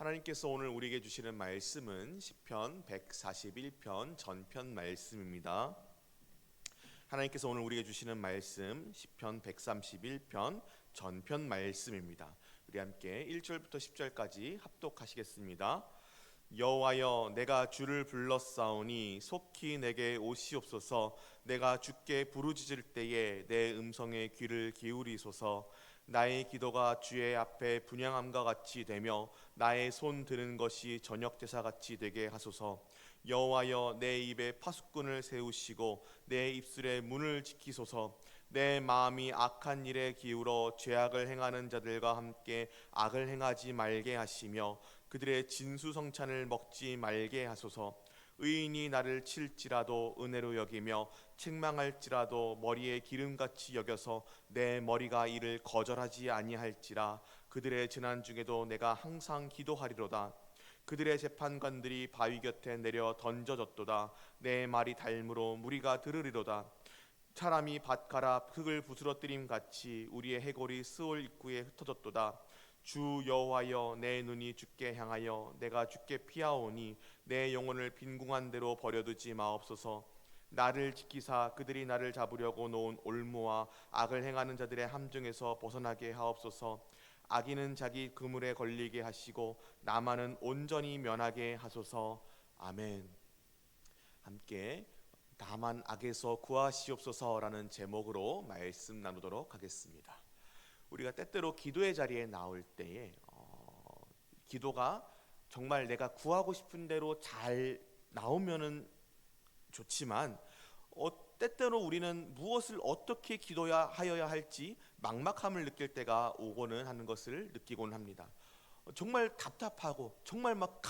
하나님께서 오늘 우리에게 주시는 말씀은 시편 141편 전편 말씀입니다. 하나님께서 오늘 우리에게 주시는 말씀 시편 131편 전편 말씀입니다. 우리 함께 1절부터 10절까지 합독하시겠습니다. 여호와여, 내가 주를 불렀사오니 속히 내게 오시옵소서. 내가 주께 부르짖을 때에 내 음성에 귀를 기울이소서. 나의 기도가 주의 앞에 분향함과 같이 되며 나의 손 드는 것이 저녁 제사 같이 되게 하소서. 여호와여, 내 입에 파수꾼을 세우시고 내 입술에 문을 지키소서. 내 마음이 악한 일에 기울어 죄악을 행하는 자들과 함께 악을 행하지 말게 하시며 그들의 진수성찬을 먹지 말게 하소서. 의인이 나를 칠지라도 은혜로 여기며 책망할지라도 머리에 기름같이 여겨서 내 머리가 이를 거절하지 아니할지라. 그들의 재난 중에도 내가 항상 기도하리로다. 그들의 재판관들이 바위 곁에 내려 던져졌도다. 내 말이 닳므로 무리가 들으리로다. 사람이 밭가라 흙을 부스러뜨림 같이 우리의 해골이 스올 입구에 흩어졌도다. 주 여호와여, 내 눈이 주께 향하여 내가 주께 피하오니 내 영혼을 빈궁한 대로 버려두지 마옵소서. 나를 지키사 그들이 나를 잡으려고 놓은 올무와 악을 행하는 자들의 함정에서 벗어나게 하옵소서. 악인은 자기 그물에 걸리게 하시고 나만은 온전히 면하게 하소서. 아멘. 함께 다만 악에서 구하시옵소서라는 제목으로 말씀 나누도록 하겠습니다. 우리가 때때로 기도의 자리에 나올 때에 기도가 정말 내가 구하고 싶은 대로 잘 나오면은 좋지만 때때로 우리는 무엇을 어떻게 기도하여야 할지 막막함을 느낄 때가 오고는 하는 것을 느끼곤 합니다. 정말 답답하고 정말 막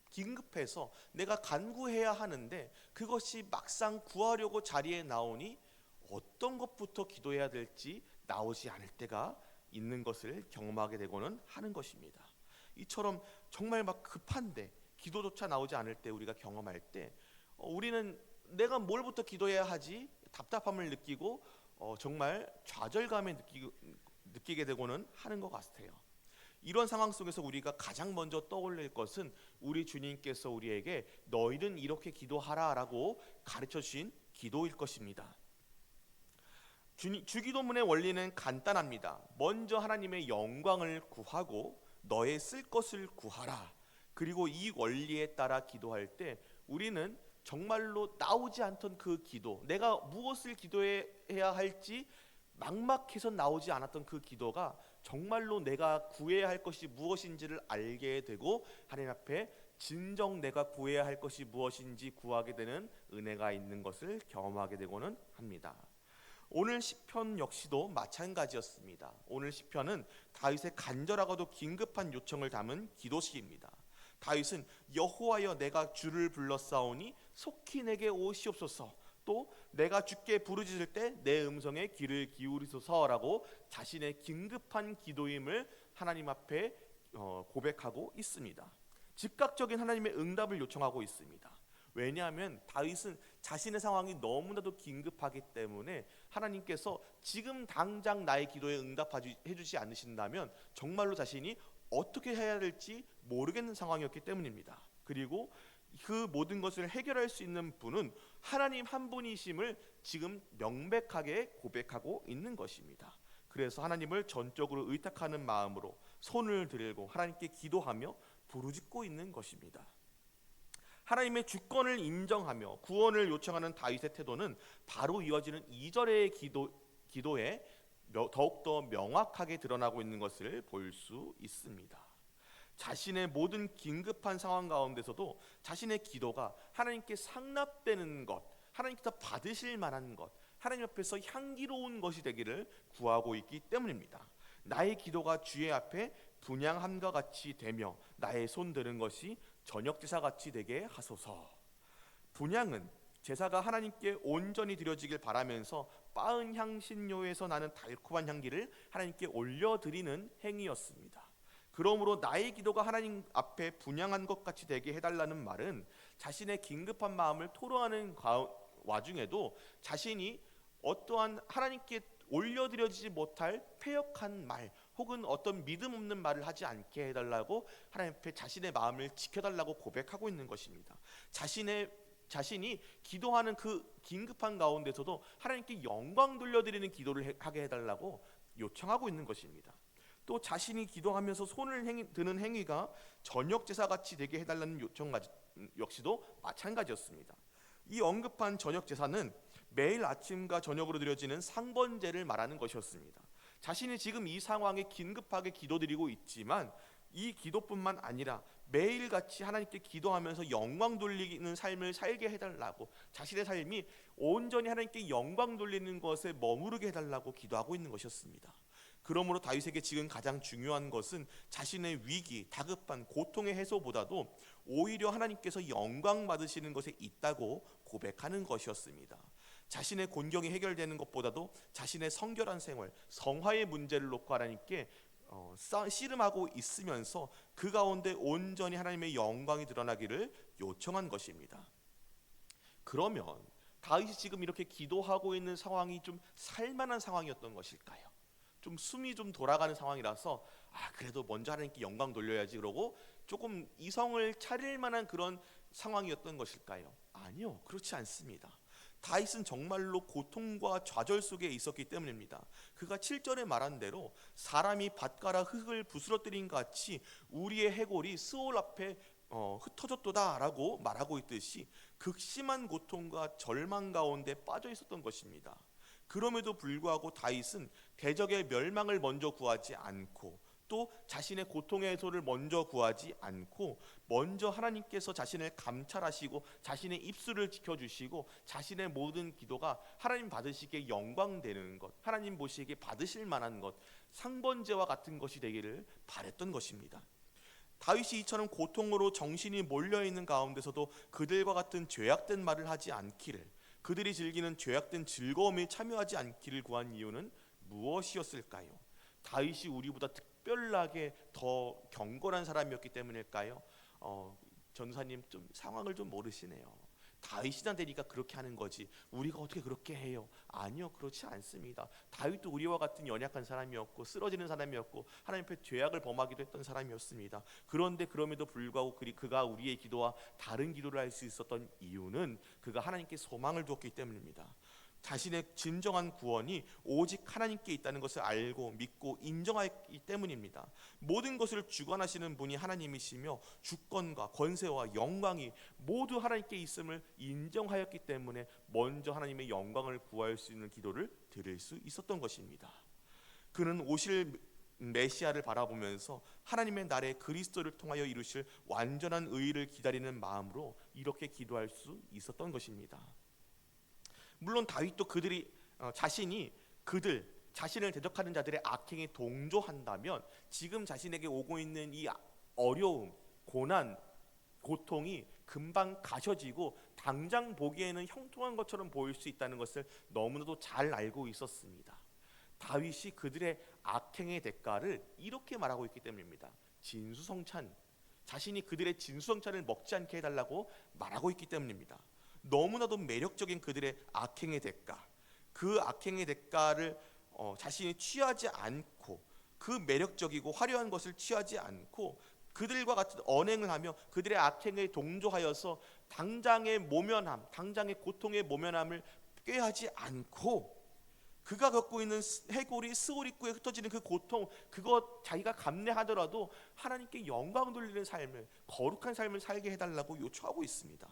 긴급해서 내가 간구해야 하는데 그것이 막상 구하려고 자리에 나오니 어떤 것부터 기도해야 될지 나오지 않을 때가 있는 것을 경험하게 되고는 하는 것입니다. 이처럼 정말 막 급한데 기도조차 나오지 않을 때 우리가 경험할 때 우리는 내가 뭘부터 기도해야 하지 답답함을 느끼고 정말 좌절감에 느끼게 되고는 하는 것 같아요. 이런 상황 속에서 우리가 가장 먼저 떠올릴 것은 우리 주님께서 우리에게 너희는 이렇게 기도하라라고 가르쳐 주신 기도일 것입니다. 주기도문의 원리는 간단합니다. 먼저 하나님의 영광을 구하고 너의 쓸 것을 구하라. 그리고 이 원리에 따라 기도할 때 우리는 정말로 나오지 않던 그 기도, 내가 무엇을 기도해야 할지 막막해서 나오지 않았던 그 기도가 정말로 내가 구해야 할 것이 무엇인지를 알게 되고 하나님 앞에 진정 내가 구해야 할 것이 무엇인지 구하게 되는 은혜가 있는 것을 경험하게 되고는 합니다. 오늘 시편 역시도 마찬가지였습니다. 오늘 시편은 다윗의 간절하고도 긴급한 요청을 담은 기도시입니다. 다윗은 여호와여, 내가 주를 불렀사오니 속히 내게 오시옵소서. 또 내가 주께 부르짖을 때 내 음성에 귀를 기울이소서라고 자신의 긴급한 기도임을 하나님 앞에 고백하고 있습니다. 즉각적인 하나님의 응답을 요청하고 있습니다. 왜냐하면 다윗은 자신의 상황이 너무나도 긴급하기 때문에 하나님께서 지금 당장 나의 기도에 응답해 주지 않으신다면 정말로 자신이 어떻게 해야 될지 모르겠는 상황이었기 때문입니다. 그리고 그 모든 것을 해결할 수 있는 분은 하나님 한 분이심을 지금 명백하게 고백하고 있는 것입니다. 그래서 하나님을 전적으로 의탁하는 마음으로 손을 들고 하나님께 기도하며 부르짖고 있는 것입니다. 하나님의 주권을 인정하며 구원을 요청하는 다윗의 태도는 바로 이어지는 2절의 기도에 더욱더 명확하게 드러나고 있는 것을 볼 수 있습니다. 자신의 모든 긴급한 상황 가운데서도 자신의 기도가 하나님께 상납되는 것, 하나님께서 받으실 만한 것, 하나님 앞에서 향기로운 것이 되기를 구하고 있기 때문입니다. 나의 기도가 주의 앞에 분향함과 같이 되며 나의 손 드는 것이 저녁 제사 같이 되게 하소서. 분향은 제사가 하나님께 온전히 드려지길 바라면서 빠은 향신료에서 나는 달콤한 향기를 하나님께 올려드리는 행위였습니다. 그러므로 나의 기도가 하나님 앞에 분향한 것 같이 되게 해달라는 말은 자신의 긴급한 마음을 토로하는 와중에도 자신이 어떠한 하나님께 올려드려지지 못할 패역한 말 혹은 어떤 믿음 없는 말을 하지 않게 해달라고 하나님 앞에 자신의 마음을 지켜달라고 고백하고 있는 것입니다. 자신이 기도하는 그 긴급한 가운데서도 하나님께 영광 돌려드리는 기도를 하게 해달라고 요청하고 있는 것입니다. 또 자신이 기도하면서 손을 드는 행위가 저녁 제사같이 되게 해달라는 요청 역시도 마찬가지였습니다. 이 언급한 저녁 제사는 매일 아침과 저녁으로 드려지는 상번제를 말하는 것이었습니다. 자신이 지금 이 상황에 긴급하게 기도드리고 있지만 이 기도뿐만 아니라 매일같이 하나님께 기도하면서 영광 돌리는 삶을 살게 해달라고, 자신의 삶이 온전히 하나님께 영광 돌리는 것에 머무르게 해달라고 기도하고 있는 것이었습니다. 그러므로 다윗에게 지금 가장 중요한 것은 자신의 위기, 다급한 고통의 해소보다도 오히려 하나님께서 영광 받으시는 것에 있다고 고백하는 것이었습니다. 자신의 곤경이 해결되는 것보다도 자신의 성결한 생활, 성화의 문제를 놓고 하나님께 씨름하고 있으면서 그 가운데 온전히 하나님의 영광이 드러나기를 요청한 것입니다. 그러면 다윗이 지금 이렇게 기도하고 있는 상황이 좀 살만한 상황이었던 것일까요? 좀 숨이 좀 돌아가는 상황이라서 그래도 먼저 하나님께 영광 돌려야지 그러고 조금 이성을 차릴 만한 그런 상황이었던 것일까요? 아니요, 그렇지 않습니다. 다윗은 정말로 고통과 좌절 속에 있었기 때문입니다. 그가 7절에 말한 대로 사람이 밭가락 흙을 부스러뜨린 같이 우리의 해골이 스올 앞에 흩어졌도다 라고 말하고 있듯이 극심한 고통과 절망 가운데 빠져 있었던 것입니다. 그럼에도 불구하고 다윗은 대적의 멸망을 먼저 구하지 않고 또 자신의 고통의 해소를 먼저 구하지 않고 먼저 하나님께서 자신을 감찰하시고 자신의 입술을 지켜주시고 자신의 모든 기도가 하나님 받으시기에 영광되는 것, 하나님 보시기에 받으실 만한 것, 상번제와 같은 것이 되기를 바랬던 것입니다. 다윗이 이처럼 고통으로 정신이 몰려있는 가운데서도 그들과 같은 죄악된 말을 하지 않기를, 그들이 즐기는 죄악된 즐거움에 참여하지 않기를 구한 이유는 무엇이었을까요? 다윗이 우리보다 특별하게 더 경건한 사람이었기 때문일까요? 전사님 좀 상황을 좀 모르시네요. 다윗이나 되니까 그렇게 하는 거지 우리가 어떻게 그렇게 해요? 아니요, 그렇지 않습니다. 다윗도 우리와 같은 연약한 사람이었고 쓰러지는 사람이었고 하나님 앞에 죄악을 범하기도 했던 사람이었습니다. 그런데 그럼에도 불구하고 그가 우리의 기도와 다른 기도를 할 수 있었던 이유는 그가 하나님께 소망을 두었기 때문입니다. 자신의 진정한 구원이 오직 하나님께 있다는 것을 알고 믿고 인정하기 때문입니다. 모든 것을 주관하시는 분이 하나님이시며 주권과 권세와 영광이 모두 하나님께 있음을 인정하였기 때문에 먼저 하나님의 영광을 구할 수 있는 기도를 드릴 수 있었던 것입니다. 그는 오실 메시아를 바라보면서 하나님의 나라의 그리스도를 통하여 이루실 완전한 의를 기다리는 마음으로 이렇게 기도할 수 있었던 것입니다. 물론 다윗도 자신을 대적하는 자들의 악행에 동조한다면 지금 자신에게 오고 있는 이 어려움, 고난, 고통이 금방 가셔지고 당장 보기에는 형통한 것처럼 보일 수 있다는 것을 너무나도 잘 알고 있었습니다. 다윗이 그들의 악행의 대가를 이렇게 말하고 있기 때문입니다. 진수성찬, 자신이 그들의 진수성찬을 먹지 않게 해달라고 말하고 있기 때문입니다. 너무나도 매력적인 그들의 악행의 대가, 그 악행의 대가를 자신이 취하지 않고 그 매력적이고 화려한 것을 취하지 않고 그들과 같은 언행을 하며 그들의 악행에 동조하여서 당장의 모면함, 당장의 고통의 모면함을 꾀하지 않고 그가 겪고 있는 해골이 스올 입구에 흩어지는 그 고통, 그것 자기가 감내하더라도 하나님께 영광 돌리는 삶을, 거룩한 삶을 살게 해달라고 요청하고 있습니다.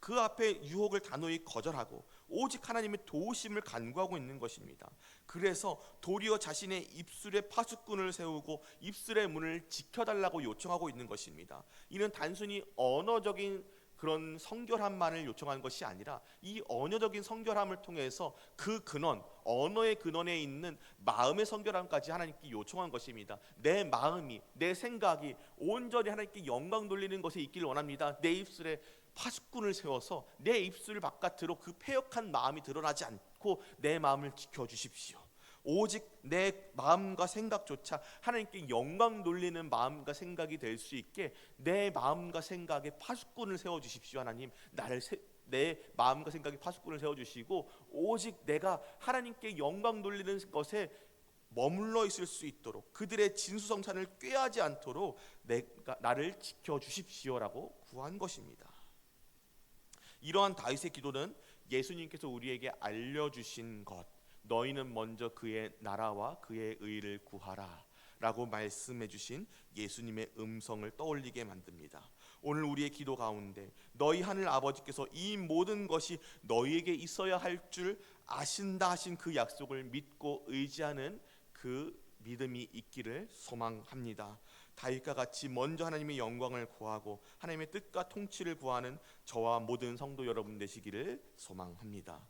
그 앞에 유혹을 단호히 거절하고 오직 하나님의 도우심을 간구하고 있는 것입니다. 그래서 도리어 자신의 입술에 파수꾼을 세우고 입술의 문을 지켜달라고 요청하고 있는 것입니다. 이는 단순히 언어적인 그런 성결함만을 요청하는 것이 아니라 이 언어적인 성결함을 통해서 그 근원, 언어의 근원에 있는 마음의 성결함까지 하나님께 요청한 것입니다. 내 마음이, 내 생각이 온전히 하나님께 영광 돌리는 것에 있기를 원합니다. 내 입술에 파수꾼을 세워서 내 입술 바깥으로 그 패역한 마음이 드러나지 않고 내 마음을 지켜주십시오. 오직 내 마음과 생각조차 하나님께 영광 돌리는 마음과 생각이 될 수 있게 내 마음과 생각에 파수꾼을 세워주십시오. 하나님, 내 마음과 생각에 파수꾼을 세워주시고 오직 내가 하나님께 영광 돌리는 것에 머물러 있을 수 있도록, 그들의 진수성찬을 꾀하지 않도록 나를 지켜주십시오라고 구한 것입니다. 이러한 다윗의 기도는 예수님께서 우리에게 알려주신 것, 너희는 먼저 그의 나라와 그의 의를 구하라 라고 말씀해 주신 예수님의 음성을 떠올리게 만듭니다. 오늘 우리의 기도 가운데 너희 하늘 아버지께서 이 모든 것이 너희에게 있어야 할 줄 아신다 하신 그 약속을 믿고 의지하는 그 믿음이 있기를 소망합니다. 다윗과 같이 먼저 하나님의 영광을 구하고 하나님의 뜻과 통치를 구하는 저와 모든 성도 여러분 되시기를 소망합니다.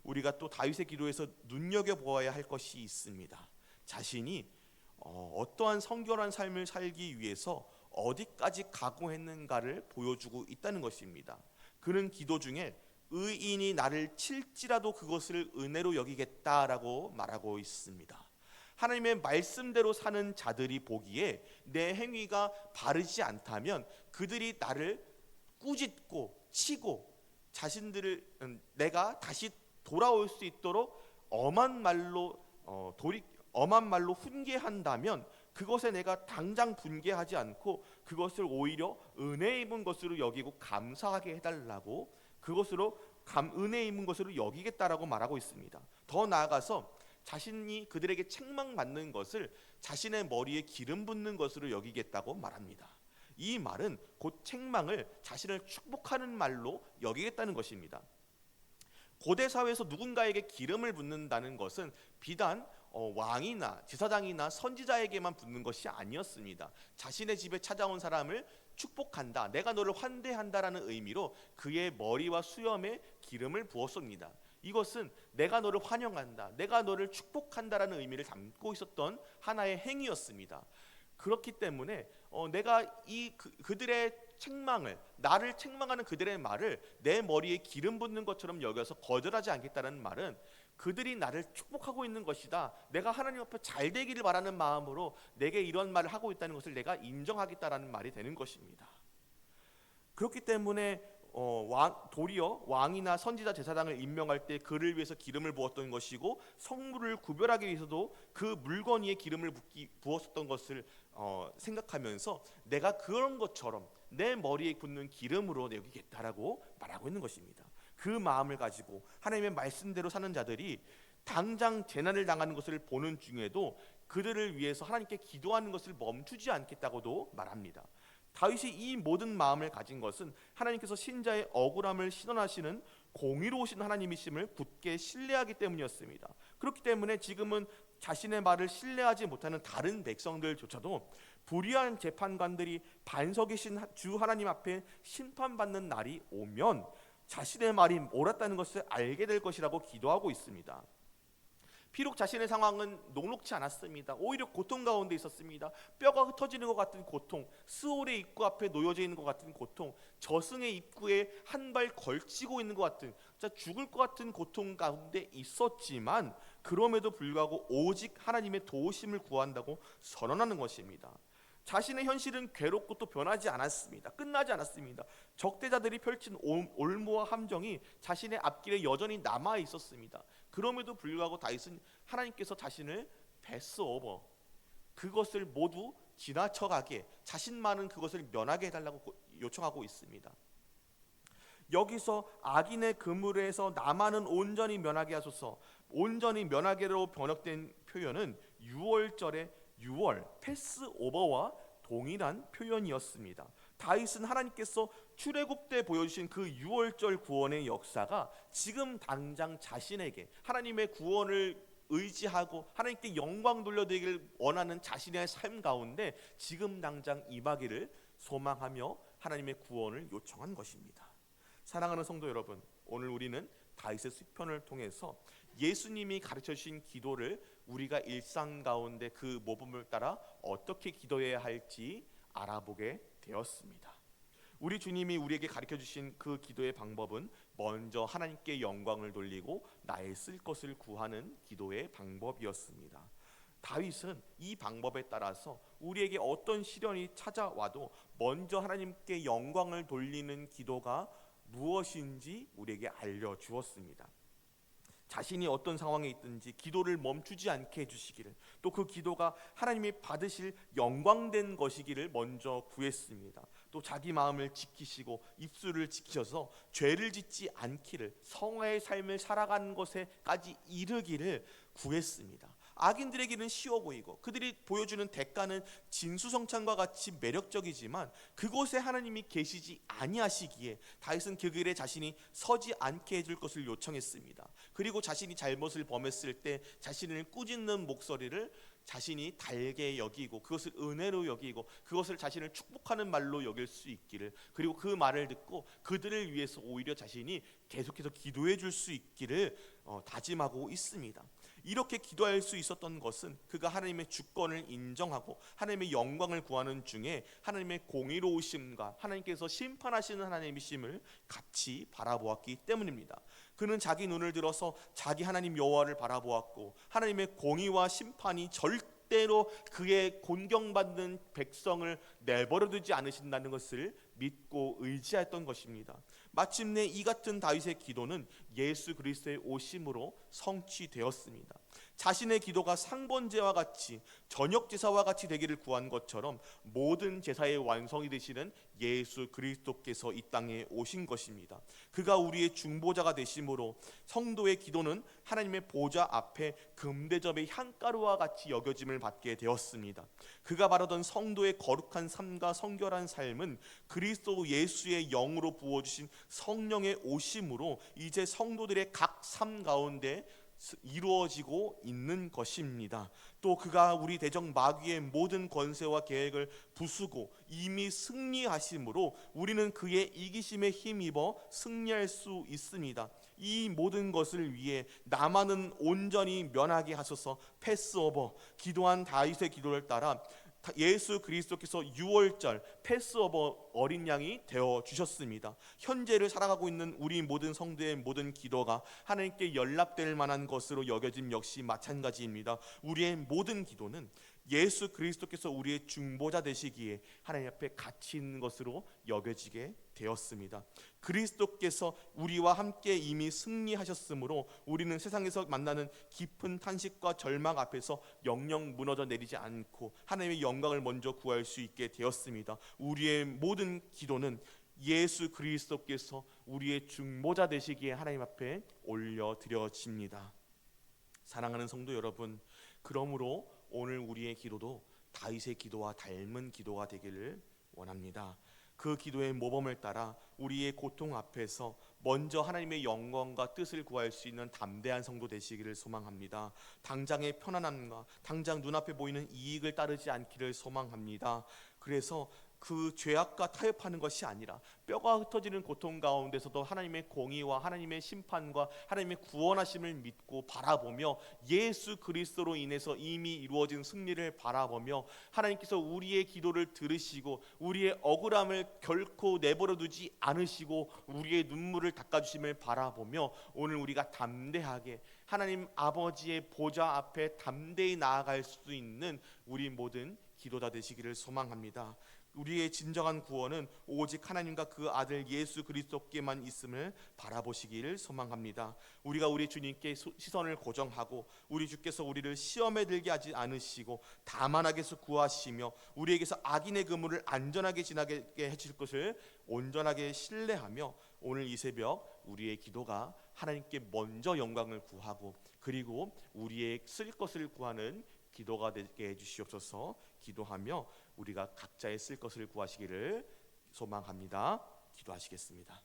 우리가 또 다윗의 기도에서 눈여겨보아야 할 것이 있습니다. 자신이 어떠한 성결한 삶을 살기 위해서 어디까지 각오했는가를 보여주고 있다는 것입니다. 그는 기도 중에 의인이 나를 칠지라도 그것을 은혜로 여기겠다라고 말하고 있습니다. 하나님의 말씀대로 사는 자들이 보기에 내 행위가 바르지 않다면 그들이 나를 꾸짖고 치고 자신들을 내가 다시 돌아올 수 있도록 엄한 말로 훈계한다면 그것에 내가 당장 분개하지 않고 그것을 오히려 은혜 입은 것으로 여기고 감사하게 해달라고, 그것으로 은혜 입은 것으로 여기겠다라고 말하고 있습니다. 더 나아가서 자신이 그들에게 책망받는 것을 자신의 머리에 기름 붓는 것으로 여기겠다고 말합니다. 이 말은 곧 책망을 자신을 축복하는 말로 여기겠다는 것입니다. 고대 사회에서 누군가에게 기름을 붓는다는 것은 비단 왕이나 제사장이나 선지자에게만 붓는 것이 아니었습니다. 자신의 집에 찾아온 사람을 축복한다, 내가 너를 환대한다라는 의미로 그의 머리와 수염에 기름을 부었습니다. 이것은 내가 너를 환영한다, 내가 너를 축복한다라는 의미를 담고 있었던 하나의 행위였습니다. 그렇기 때문에 내가 그들의 책망을, 나를 책망하는 그들의 말을 내 머리에 기름 붓는 것처럼 여겨서 거절하지 않겠다는 말은 그들이 나를 축복하고 있는 것이다, 내가 하나님 앞에 잘 되기를 바라는 마음으로 내게 이런 말을 하고 있다는 것을 내가 인정하겠다라는 말이 되는 것입니다. 그렇기 때문에 도리어 왕이나 선지자 제사장을 임명할 때 그를 위해서 기름을 부었던 것이고, 성물을 구별하기 위해서도 그 물건 위에 기름을 부었었던 것을 생각하면서 내가 그런 것처럼 내 머리에 붓는 기름으로 여기겠다라고 말하고 있는 것입니다. 그 마음을 가지고 하나님의 말씀대로 사는 자들이 당장 재난을 당하는 것을 보는 중에도 그들을 위해서 하나님께 기도하는 것을 멈추지 않겠다고도 말합니다. 다윗이 이 모든 마음을 가진 것은 하나님께서 신자의 억울함을 신원하시는 공의로우신 하나님이심을 굳게 신뢰하기 때문이었습니다. 그렇기 때문에 지금은 자신의 말을 신뢰하지 못하는 다른 백성들조차도 불의한 재판관들이 반석이신 주 하나님 앞에 심판받는 날이 오면 자신의 말이 옳았다는 것을 알게 될 것이라고 기도하고 있습니다. 비록 자신의 상황은 녹록지 않았습니다. 오히려 고통 가운데 있었습니다. 뼈가 흩어지는 것 같은 고통, 스올의 입구 앞에 놓여져 있는 것 같은 고통, 저승의 입구에 한 발 걸치고 있는 것 같은, 진짜 죽을 것 같은 고통 가운데 있었지만 그럼에도 불구하고 오직 하나님의 도우심을 구한다고 선언하는 것입니다. 자신의 현실은 괴롭고 또 변하지 않았습니다. 끝나지 않았습니다. 적대자들이 펼친 올무와 함정이 자신의 앞길에 여전히 남아 있었습니다. 그럼에도 불구하고 다윗은 하나님께서 자신을 패스오버, 그것을 모두 지나쳐가게, 자신만은 그것을 면하게 해달라고 요청하고 있습니다. 여기서 악인의 그물에서 나만은 온전히 면하게 하소서, 온전히 면하게로 번역된 표현은 6월절의 6월 패스오버와 동일한 표현이었습니다. 다윗은 하나님께서 출애굽 때 보여주신 그 6월절 구원의 역사가 지금 당장 자신에게 하나님의 구원을 의지하고 하나님께 영광 돌려드리기를 원하는 자신의 삶 가운데 지금 당장 임하기를 소망하며 하나님의 구원을 요청한 것입니다. 사랑하는 성도 여러분, 오늘 우리는 다윗의 시편을 통해서 예수님이 가르쳐 주신 기도를 우리가 일상 가운데 그 모범을 따라 어떻게 기도해야 할지 알아보게 되었습니다. 우리 주님이 우리에게 가르쳐 주신 그 기도의 방법은 먼저 하나님께 영광을 돌리고 나의 쓸 것을 구하는 기도의 방법이었습니다. 다윗은 이 방법에 따라서 우리에게 어떤 시련이 찾아와도 먼저 하나님께 영광을 돌리는 기도가 무엇인지 우리에게 알려주었습니다. 자신이 어떤 상황에 있든지 기도를 멈추지 않게 해주시기를, 또 그 기도가 하나님이 받으실 영광된 것이기를 먼저 구했습니다. 또 자기 마음을 지키시고 입술을 지키셔서 죄를 짓지 않기를, 성화의 삶을 살아가는 것에까지 이르기를 구했습니다. 악인들에게는 쉬워 보이고 그들이 보여주는 대가는 진수성찬과 같이 매력적이지만 그곳에 하나님이 계시지 아니하시기에 다윗은 그 길에 자신이 서지 않게 해줄 것을 요청했습니다. 그리고 자신이 잘못을 범했을 때 자신을 꾸짖는 목소리를 자신이 달게 여기고 그것을 은혜로 여기고 그것을 자신을 축복하는 말로 여길 수 있기를, 그리고 그 말을 듣고 그들을 위해서 오히려 자신이 계속해서 기도해 줄 수 있기를 다짐하고 있습니다. 이렇게 기도할 수 있었던 것은 그가 하나님의 주권을 인정하고 하나님의 영광을 구하는 중에 하나님의 공의로우심과 하나님께서 심판하시는 하나님이심을 같이 바라보았기 때문입니다. 그는 자기 눈을 들어서 자기 하나님 여호와를 바라보았고 하나님의 공의와 심판이 절대로 그의 곤경받는 백성을 내버려두지 않으신다는 것을 믿고 의지했던 것입니다. 마침내 이 같은 다윗의 기도는 예수 그리스도의 오심으로 성취되었습니다. 자신의 기도가 상번제와 같이 전역 제사와 같이 되기를 구한 것처럼 모든 제사의 완성이 되시는 예수 그리스도께서 이 땅에 오신 것입니다. 그가 우리의 중보자가 되심으로 성도의 기도는 하나님의 보좌 앞에 금대접의 향가루와 같이 여겨짐을 받게 되었습니다. 그가 바라던 성도의 거룩한 삶과 성결한 삶은 그리스도 예수의 영으로 부어주신 성령의 오심으로 이제 성도들의 각 삶 가운데 이루어지고 있는 것입니다. 또 그가 우리 대적 마귀의 모든 권세와 계획을 부수고 이미 승리하심으로 우리는 그의 이기심에 힘입어 승리할 수 있습니다. 이 모든 것을 위해 나만은 온전히 면하게 하소서 패스오버, 기도한 다윗의 기도를 따라 예수 그리스도께서 6월절 패스오버 어린 양이 되어 주셨습니다. 현재를 살아가고 있는 우리 모든 성도의 모든 기도가 하나님께 연락될 만한 것으로 여겨짐 역시 마찬가지입니다. 우리의 모든 기도는 예수 그리스도께서 우리의 중보자 되시기에 하나님 앞에 가치 있는 것으로 여겨지게 되었습니다. 그리스도께서 우리와 함께 이미 승리하셨으므로 우리는 세상에서 만나는 깊은 탄식과 절망 앞에서 영영 무너져 내리지 않고 하나님의 영광을 먼저 구할 수 있게 되었습니다. 우리의 모든 기도는 예수 그리스도께서 우리의 중보자 되시기에 하나님 앞에 올려드려집니다. 사랑하는 성도 여러분, 그러므로 오늘 우리의 기도도 다윗의 기도와 닮은 기도가 되기를 원합니다. 그 기도의 모범을 따라 우리의 고통 앞에서 먼저 하나님의 영광과 뜻을 구할 수 있는 담대한 성도 되시기를 소망합니다. 당장의 편안함과 당장 눈앞에 보이는 이익을 따르지 않기를 소망합니다. 그래서 그 죄악과 타협하는 것이 아니라 뼈가 흩어지는 고통 가운데서도 하나님의 공의와 하나님의 심판과 하나님의 구원하심을 믿고 바라보며 예수 그리스도로 인해서 이미 이루어진 승리를 바라보며 하나님께서 우리의 기도를 들으시고 우리의 억울함을 결코 내버려 두지 않으시고 우리의 눈물을 닦아주심을 바라보며 오늘 우리가 담대하게 하나님 아버지의 보좌 앞에 담대히 나아갈 수 있는 우리 모든 기도자 되시기를 소망합니다. 우리의 진정한 구원은 오직 하나님과 그 아들 예수 그리스도께만 있음을 바라보시기를 소망합니다. 우리가 우리 주님께 시선을 고정하고 우리 주께서 우리를 시험에 들게 하지 않으시고 다만 악에서 구하시며 우리에게서 악인의 그물을 안전하게 지나게 해줄 것을 온전하게 신뢰하며 오늘 이 새벽 우리의 기도가 하나님께 먼저 영광을 구하고 그리고 우리의 쓸 것을 구하는 기도가 되게 해주시옵소서. 기도하며 우리가 각자의 쓸 것을 구하시기를 소망합니다. 기도하시겠습니다.